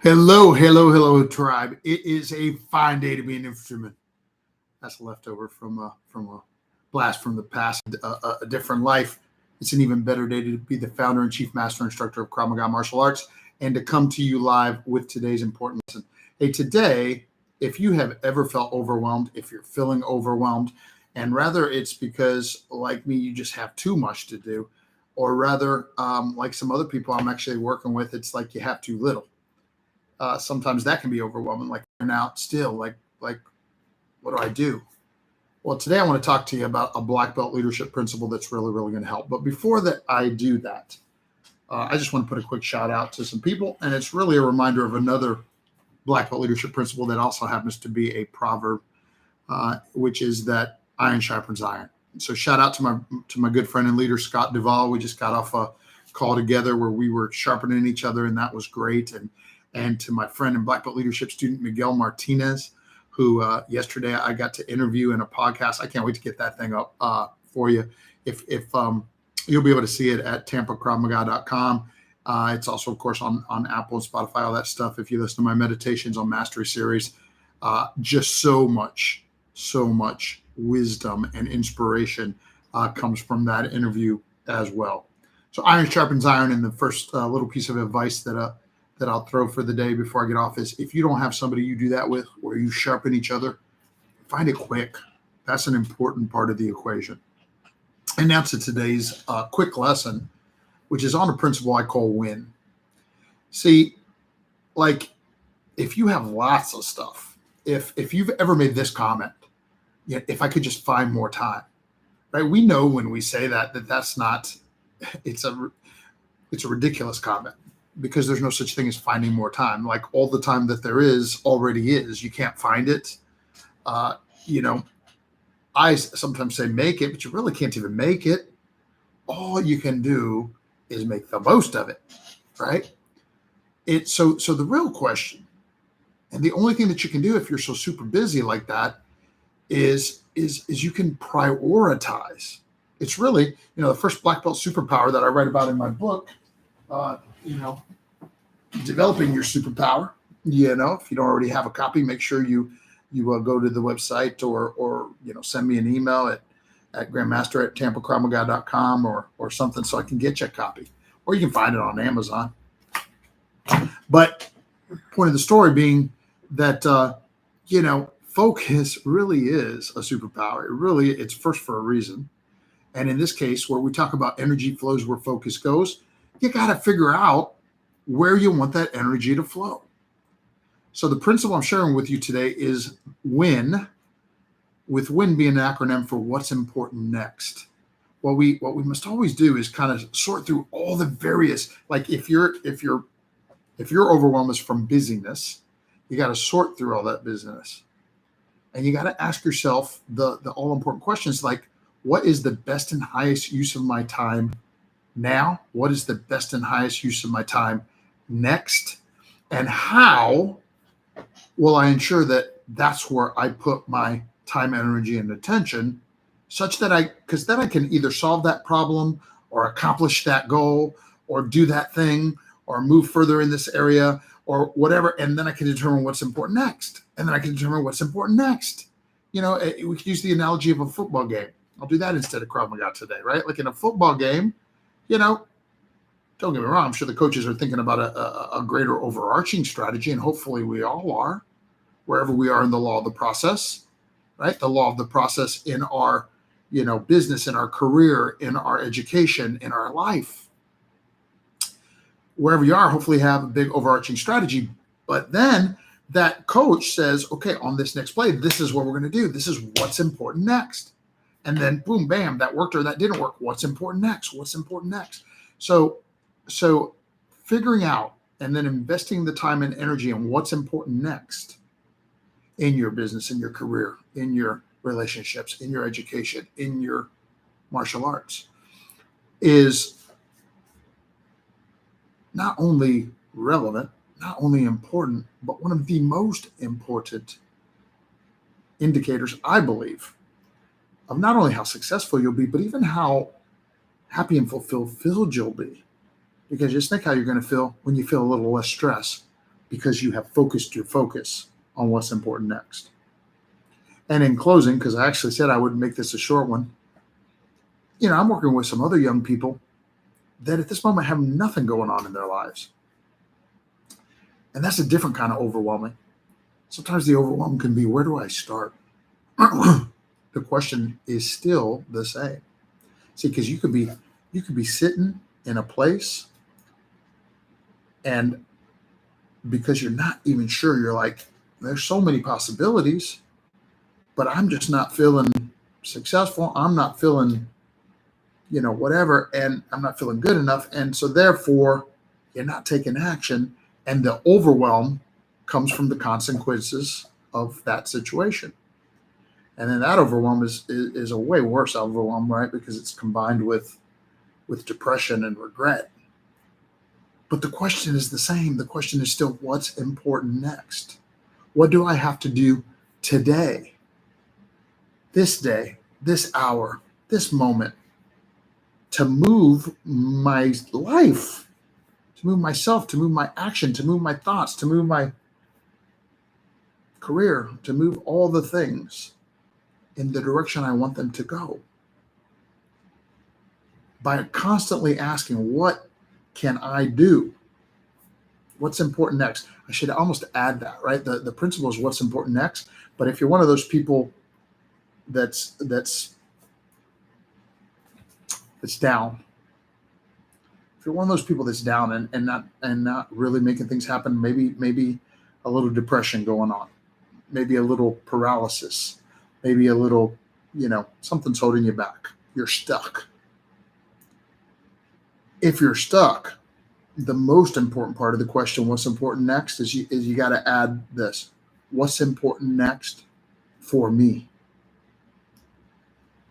Hello, hello, hello, tribe. It is a fine day to be an infantryman. That's a leftover from a blast from the past, a different life. It's an even better day to be the founder and chief master instructor of Krav Maga martial arts, and to come to you live with today's important lesson. Hey, today, if you have ever felt overwhelmed, if you're feeling overwhelmed, and rather it's because, like me, you just have too much to do, or rather, like some other people I'm actually working with, it's like you have too little. Sometimes that can be overwhelming. Like out still, like what do I do? Well, today I want to talk to you about a black belt leadership principle that's really going to help. But before that, I do that. I just want to put a quick shout out to some people, and it's really a reminder of another black belt leadership principle that also happens to be a proverb, which is that iron sharpens iron. So shout out to my good friend and leader Scott Duvall. We just got off a call together where we were sharpening each other, and that was great. And to my friend and black belt leadership student Miguel Martinez, who yesterday I got to interview in a podcast. I can't wait to get that thing up for you. If you'll be able to see it at tampakravmaga.com. It's also, of course, on Apple and Spotify, all that stuff. If you listen to my meditations on Mastery Series, just so much wisdom and inspiration comes from that interview as well. So iron sharpens iron, and the first little piece of advice that I'll throw for the day before I get off is, if you don't have somebody you do that with, where you sharpen each other, find it quick. That's an important part of the equation. And now to today's quick lesson, which is on a principle I call win. See, like, if you have lots of stuff, if you've ever made this comment, if I could just find more time, right? We know when we say that's not, it's a ridiculous comment, because there's no such thing as finding more time. Like, all the time that there is already is. You can't find it. I sometimes say make it, but you really can't even make it. All you can do is make the most of it, right? So the real question, and the only thing that you can do if you're so super busy like that, is you can prioritize. It's really, the first black belt superpower that I write about in my book, developing your superpower. If you don't already have a copy, make sure you go to the website or send me an email at grandmaster@tampakravmaga.com or something, so I can get you a copy, or you can find it on Amazon. But point of the story being that focus really is a superpower. It's first for a reason. And in this case, where we talk about energy flows where focus goes, you got to figure out where you want that energy to flow. So the principle I'm sharing with you today is WIN, with WIN being an acronym for what's important next. What we must always do is kind of sort through all the various, like if your overwhelm is from busyness, you got to sort through all that business. And you got to ask yourself the all important questions, like, what is the best and highest use of my time now? What is the best and highest use of my time next? And how will I ensure that that's where I put my time, energy, and attention, such that because then I can either solve that problem or accomplish that goal or do that thing or move further in this area or whatever. And then I can determine what's important next. And then I can determine what's important next. We could use the analogy of a football game. I'll do that instead of Krav Maga today, right? Like in a football game, don't get me wrong, I'm sure the coaches are thinking about a greater overarching strategy, and hopefully we all are, wherever we are in the law of the process, right? The law of the process in our, business, in our career, in our education, in our life. Wherever you are, hopefully have a big overarching strategy. But then that coach says, okay, on this next play, this is what we're going to do. This is what's important next. And then boom, bam, that worked or that didn't work. What's important next? What's important next? So figuring out and then investing the time and energy in what's important next in your business, in your career, in your relationships, in your education, in your martial arts is not only relevant, not only important, but one of the most important indicators, I believe, of not only how successful you'll be, but even how happy and fulfilled you'll be. Because just think how you're going to feel when you feel a little less stress, because you have focused your focus on what's important next. And in closing, because I actually said I would make this a short one, I'm working with some other young people that at this moment have nothing going on in their lives. And that's a different kind of overwhelming. Sometimes the overwhelm can be, where do I start? The question is still the same. See, because you could be sitting in a place, and because you're not even sure, you're like, there's so many possibilities, but I'm just not feeling successful. I'm not feeling, whatever, and I'm not feeling good enough. And so therefore, you're not taking action, and the overwhelm comes from the consequences of that situation. And then that overwhelm is a way worse overwhelm, right? Because it's combined with depression and regret. But the question is the same. The question is still, what's important next? What do I have to do today, this hour, this moment, to move my life, to move myself, to move my action, to move my thoughts, to move my career, to move all the things in the direction I want them to go? By constantly asking, what can I do? What's important next? I should almost add that, right? The principle is what's important next. But if you're one of those people that's down, if you're one of those people that's down and not really making things happen, maybe a little depression going on, maybe a little paralysis, maybe a little, something's holding you back. You're stuck. If you're stuck, the most important part of the question, what's important next, is you got to add this. What's important next for me?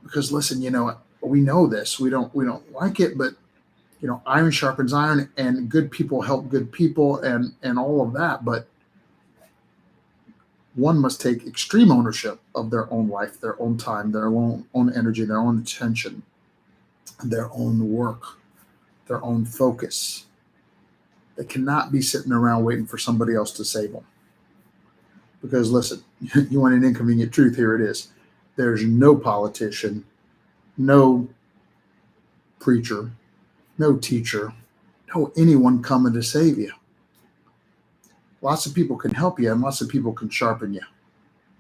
Because listen, we know this. We don't like it, but iron sharpens iron, and good people help good people, and all of that. But one must take extreme ownership of their own life, their own time, their own energy, their own attention, their own work, their own focus. They cannot be sitting around waiting for somebody else to save them. Because listen, you want an inconvenient truth, here it is. There's no politician, no preacher, no teacher, no anyone coming to save you. Lots of people can help you, and lots of people can sharpen you,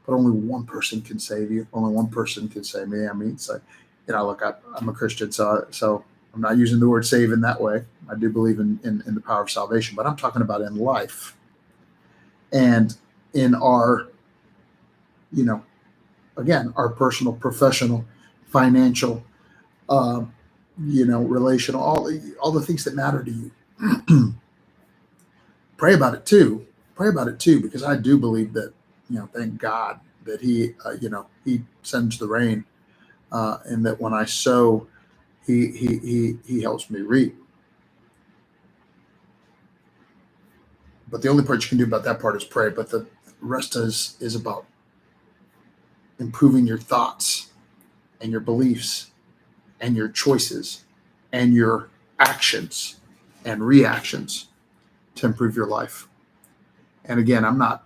but only one person can save you. Only one person can save me. I mean, it's like, look, I'm a Christian, so I'm not using the word save in that way. I do believe in the power of salvation, but I'm talking about in life and in our, again, our personal, professional, financial, relational, all the things that matter to you. Pray about it too. Pray about it too, because I do believe that, thank God that He sends the rain, and that when I sow, He helps me reap. But the only part you can do about that part is pray. But the rest is about improving your thoughts and your beliefs and your choices and your actions and reactions to improve your life. And again, I'm not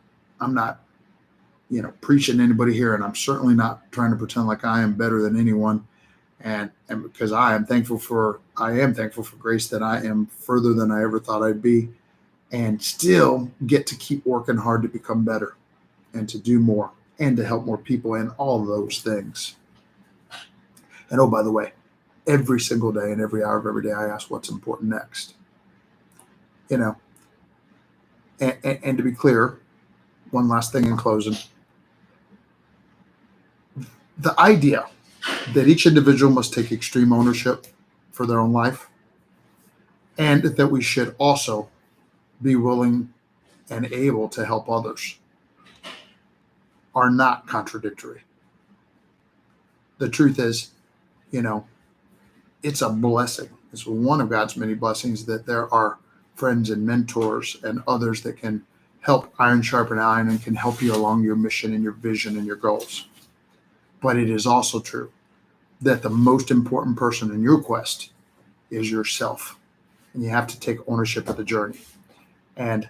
preaching to anybody here, and I'm certainly not trying to pretend like I am better than anyone. And because I am thankful for grace, that I am further than I ever thought I'd be, and still get to keep working hard to become better and to do more and to help more people and all those things. And oh, by the way, every single day and every hour of every day, I ask what's important next. And to be clear, one last thing in closing. The idea that each individual must take extreme ownership for their own life, and that we should also be willing and able to help others, are not contradictory. The truth is, it's a blessing. It's one of God's many blessings that there are friends and mentors and others that can help iron sharpen iron and can help you along your mission and your vision and your goals. But it is also true that the most important person in your quest is yourself. And you have to take ownership of the journey. And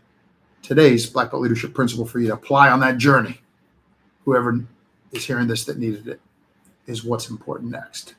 today's Black Belt Leadership Principle for you to apply on that journey. Whoever is hearing this that needed it is what's important next.